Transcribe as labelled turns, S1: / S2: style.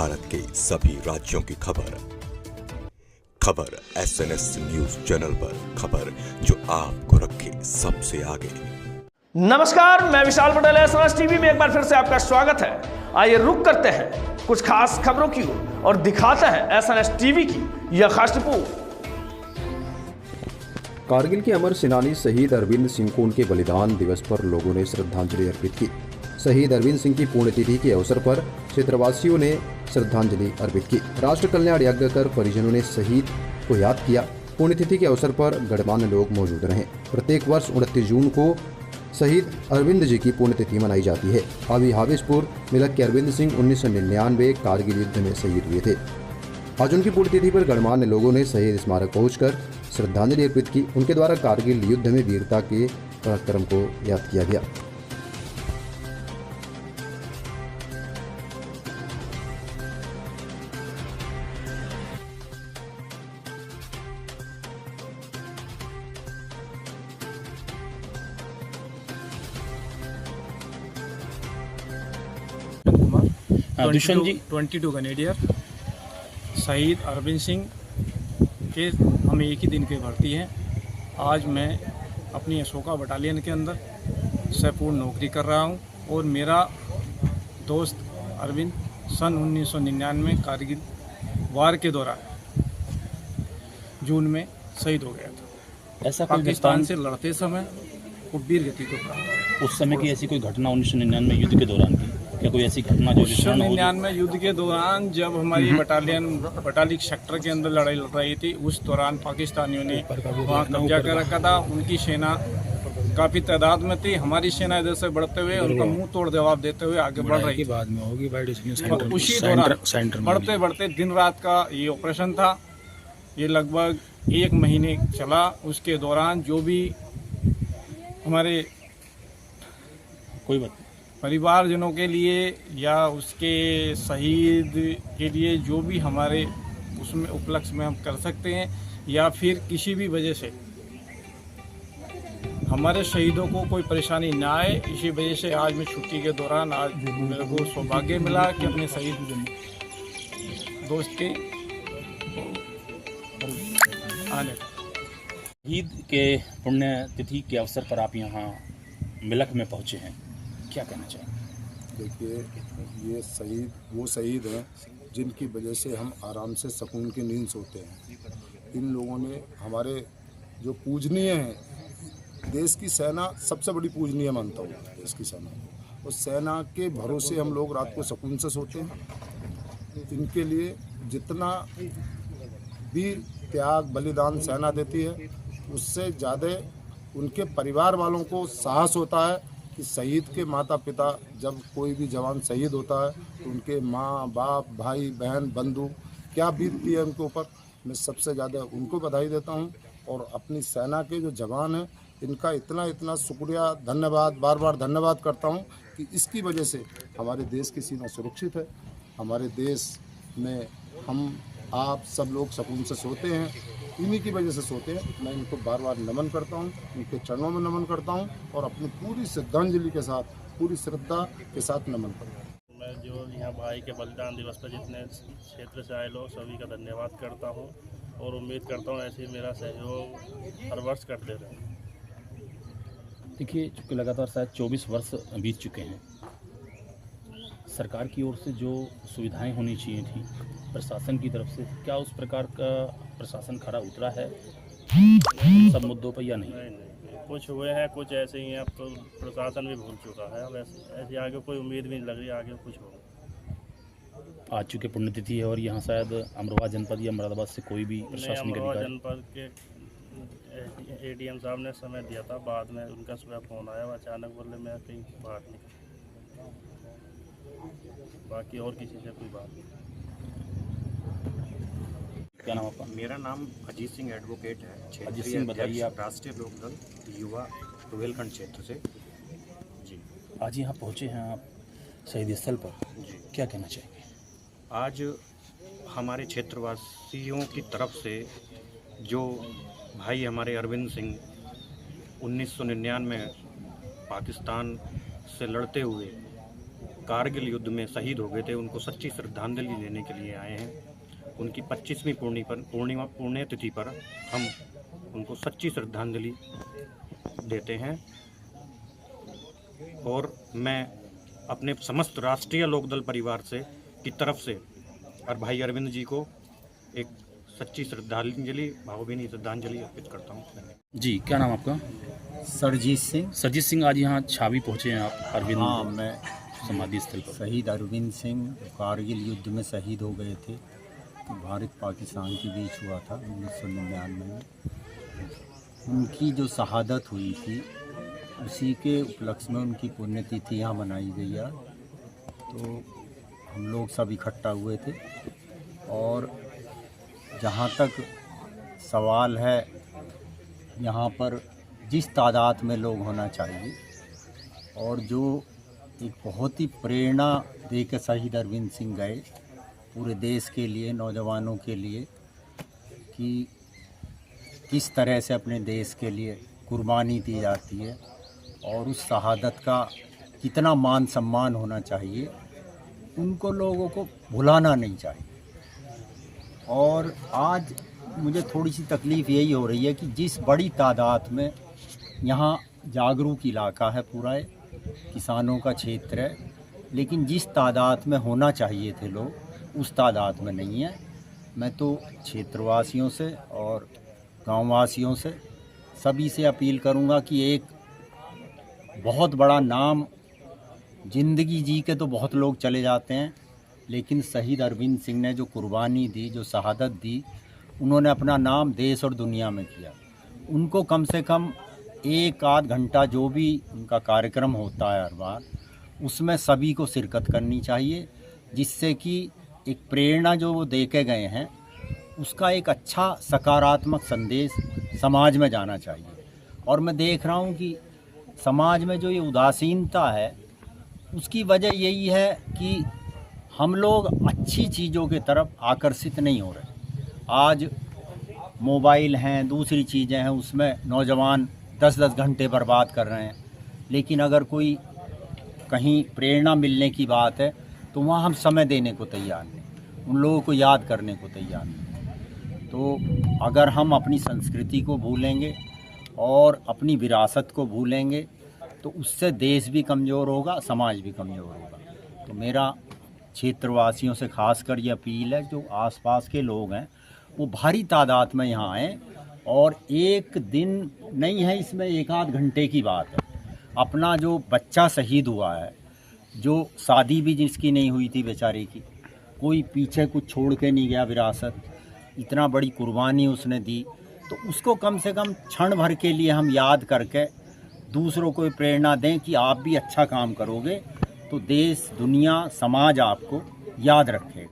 S1: भारत के सभी राज्यों की खबर SNS न्यूज चैनल पर, खबर जो आपको रखे सबसे आगे।
S2: नमस्कार, मैं विशाल पटेल, SNS टीवी में एक बार फिर से आपका स्वागत है। आइए रुक करते हैं कुछ खास खबरों की ओर और दिखाते हैं SNS टीवी की यह खास रिपोर्ट।
S3: कारगिल के अमर सेनानी शहीद अरविंद सिंह को उनके बलिदान दिवस पर लोगों ने श्रद्धांजलि अर्पित की। शहीद अरविंद सिंह की पुण्यतिथि के अवसर पर क्षेत्रवासियों ने श्रद्धांजलि अर्पित की। राष्ट्र कल्याण यज्ञ कर परिजनों ने शहीद को याद किया। पुण्यतिथि के अवसर पर गणमान्य लोग मौजूद रहे। प्रत्येक वर्ष 29 जून को शहीद अरविंद जी की पुण्यतिथि मनाई जाती है। अभी हाविसपुर मिलक के अरविंद सिंह 1999 कारगिल युद्ध में शहीद हुए थे। आज उनकी पुण्यतिथि पर गणमान्य लोगों ने शहीद स्मारक पहुंचकर श्रद्धांजलि अर्पित की। उनके द्वारा कारगिल युद्ध में वीरता के पराक्रम को याद किया गया।
S4: दुष्यंत जी 22 कैनेडियर शहीद अरविंद सिंह के हम एक ही दिन के भर्ती हैं। आज मैं अपनी अशोका बटालियन के अंदर सपूर्ण नौकरी कर रहा हूं और मेरा दोस्त अरविंद सन 1999 कारगिल वार के दौरान जून में शहीद हो गया था।
S5: ऐसा
S4: पाकिस्तान से लड़ते समय वो वीर गति को प्राप्त।
S5: उस समय की ऐसी कोई घटना 1999 युद्ध के दौरान की, क्या कोई ऐसी घटना जो
S4: 1999 युद्ध के दौरान जब हमारी बटालिक सेक्टर के अंदर लड़ाई लड़ रही थी, उस दौरान पाकिस्तानियों ने वहाँ कब्जा कर रखा था। उनकी सेना काफ़ी तादाद में थी। हमारी सेना इधर से बढ़ते हुए उनका मुंह तोड़ जवाब देते हुए आगे बढ़ रही थी। उसी दौरान बढ़ते बढ़ते दिन रात का ये ऑपरेशन था। ये लगभग 1 महीने चला। उसके दौरान जो भी हमारे
S5: कोई बात
S4: परिवारजनों के लिए या उसके शहीद के लिए जो भी हमारे उसमें उपलक्ष्य में हम कर सकते हैं, या फिर किसी भी वजह से हमारे शहीदों को कोई परेशानी ना आए, इसी वजह से आज मैं छुट्टी के दौरान आज मेरे को सौभाग्य मिला कि अपने शहीद दोस्त के आने।
S5: शहीद के पुण्यतिथि के अवसर पर आप यहाँ मिलक में पहुँचे हैं, क्या कहना चाहेंगे?
S6: देखिए, ये शहीद वो शहीद हैं जिनकी वजह से हम आराम से सुकून की नींद सोते हैं। इन लोगों ने हमारे जो पूजनीय हैं, देश की सेना सबसे बड़ी पूजनीय मानता हूँ देश की सेना। उस सेना के भरोसे हम लोग रात को सुकून से सोते हैं। इनके लिए जितना भी त्याग बलिदान सेना देती है, उससे ज़्यादा उनके परिवार वालों को साहस होता है कि शहीद के माता पिता, जब कोई भी जवान शहीद होता है तो उनके माँ बाप भाई बहन बंधु क्या बीतती है उनके ऊपर। मैं सबसे ज़्यादा उनको बधाई देता हूँ और अपनी सेना के जो जवान हैं इनका इतना शुक्रिया, धन्यवाद, बार बार धन्यवाद करता हूँ कि इसकी वजह से हमारे देश की सीमा सुरक्षित है। हमारे देश में हम आप सब लोग सुकून से सोते हैं, इन्हीं की वजह से सोते हैं। मैं इनको बार बार नमन करता हूँ, इनके चरणों में नमन करता हूँ और अपनी पूरी श्रद्धांजलि के साथ, पूरी श्रद्धा के साथ नमन करता हूँ।
S7: मैं जो यहाँ भाई के बलिदान दिवस पर जितने क्षेत्र से आए लोग सभी का धन्यवाद करता हूँ और उम्मीद करता हूँ ऐसे ही मेरा सहयोग हर वर्ष करते रहें।
S5: देखिए, चूँकि लगातार शायद 24 वर्ष बीत चुके हैं, सरकार की ओर से जो सुविधाएं होनी चाहिए थी प्रशासन की तरफ से, क्या उस प्रकार का प्रशासन खरा उतरा है सब मुद्दों पर या नहीं?
S7: नहीं, कुछ हुए हैं, कुछ ऐसे ही हैं। अब तो प्रशासन भी भूल चुका है। अब ऐसे आगे कोई उम्मीद भी नहीं लग रही आगे कुछ होगा।
S5: आज चूँकि पुण्यतिथि है और यहाँ शायद अमरोहा जनपद या मुरादाबाद से कोई भी प्रशासनिक अधिकारी,
S7: जनपद के ADM साहब ने समय दिया था, बाद में उनका सुबह फ़ोन आया, अचानक बोले मैं कहीं बाहर निकल, बाकी और किसी से कोई बात नहीं।
S5: क्या नाम आपका?
S8: मेरा नाम अजीत सिंह एडवोकेट है,
S5: अजीत सिंह, बताइए आप।
S8: राष्ट्रीय लोकदल युवा रुहेलखंड क्षेत्र से। जी,
S5: आज यहाँ पहुँचे हैं आप शहीद स्थल पर,
S8: जी,
S5: क्या कहना चाहेंगे?
S8: आज हमारे क्षेत्रवासियों की तरफ से जो भाई हमारे अरविंद सिंह 1999 में पाकिस्तान से लड़ते हुए कारगिल युद्ध में शहीद हो गए थे उनको सच्ची श्रद्धांजलि देने के लिए आए हैं। उनकी 25वीं पुण्यतिथि पर हम उनको सच्ची श्रद्धांजलि देते हैं। और मैं अपने समस्त राष्ट्रीय लोकदल परिवार से की तरफ से और भाई अरविंद जी को एक सच्ची श्रद्धांजलि, भावभीनी श्रद्धांजलि अर्पित करता हूँ।
S5: जी, क्या नाम आपका?
S9: सरजीत सिंह।
S5: सरजीत सिंह, आज यहाँ छावी पहुँचे हैं आप अरविंद
S9: हाँ, मैं
S5: समाधि स्थल पर।
S9: शहीद अरविंद सिंह कारगिल युद्ध में शहीद हो गए थे। तो भारत पाकिस्तान के बीच हुआ था 1999 में। उनकी जो शहादत हुई थी उसी के उपलक्ष्य में उनकी पुण्यतिथि यहाँ मनाई गई है। तो हम लोग सब इकट्ठा हुए थे। और जहाँ तक सवाल है यहाँ पर जिस तादाद में लोग होना चाहिए और जो एक बहुत ही प्रेरणा दे के शहीद अरविंद सिंह गए पूरे देश के लिए, नौजवानों के लिए, कि किस तरह से अपने देश के लिए कुर्बानी दी जाती है और उस शहादत का कितना मान सम्मान होना चाहिए, उनको लोगों को भुलाना नहीं चाहिए। और आज मुझे थोड़ी सी तकलीफ़ यही हो रही है कि जिस बड़ी तादाद में यहाँ जागरूक इलाका है, पूरा किसानों का क्षेत्र है, लेकिन जिस तादाद में होना चाहिए थे लोग उस तादाद में नहीं है। मैं तो क्षेत्रवासियों से और गांववासियों से सभी से अपील करूंगा कि एक बहुत बड़ा नाम, ज़िंदगी जी के तो बहुत लोग चले जाते हैं, लेकिन शहीद अरविंद सिंह ने जो कुर्बानी दी, जो शहादत दी, उन्होंने अपना नाम देश और दुनिया में किया। उनको कम से कम 1-8 घंटा जो भी उनका कार्यक्रम होता है हर बार, उसमें सभी को शिरकत करनी चाहिए, जिससे कि एक प्रेरणा जो वो दे के गए हैं उसका एक अच्छा सकारात्मक संदेश समाज में जाना चाहिए। और मैं देख रहा हूँ कि समाज में जो ये उदासीनता है उसकी वजह यही है कि हम लोग अच्छी चीज़ों की तरफ आकर्षित नहीं हो रहे। आज मोबाइल हैं, दूसरी चीज़ें हैं, उसमें नौजवान 10-10 घंटे बर्बाद कर रहे हैं। लेकिन अगर कोई कहीं प्रेरणा मिलने की बात है तो वहाँ हम समय देने को तैयार नहीं, उन लोगों को याद करने को तैयार नहीं। तो अगर हम अपनी संस्कृति को भूलेंगे और अपनी विरासत को भूलेंगे तो उससे देश भी कमज़ोर होगा, समाज भी कमज़ोर होगा। तो मेरा क्षेत्रवासियों से खासकर ये अपील है, जो आसपास के लोग हैं वो भारी तादाद में यहाँ आएँ। और एक दिन नहीं है, इसमें 1-8 घंटे की बात है। अपना जो बच्चा शहीद हुआ है, जो शादी भी जिसकी नहीं हुई थी बेचारे की, कोई पीछे कुछ छोड़ के नहीं गया विरासत, इतना बड़ी कुर्बानी उसने दी, तो उसको कम से कम क्षण भर के लिए हम याद करके दूसरों को प्रेरणा दें कि आप भी अच्छा काम करोगे तो देश, दुनिया, समाज आपको याद रखेगा।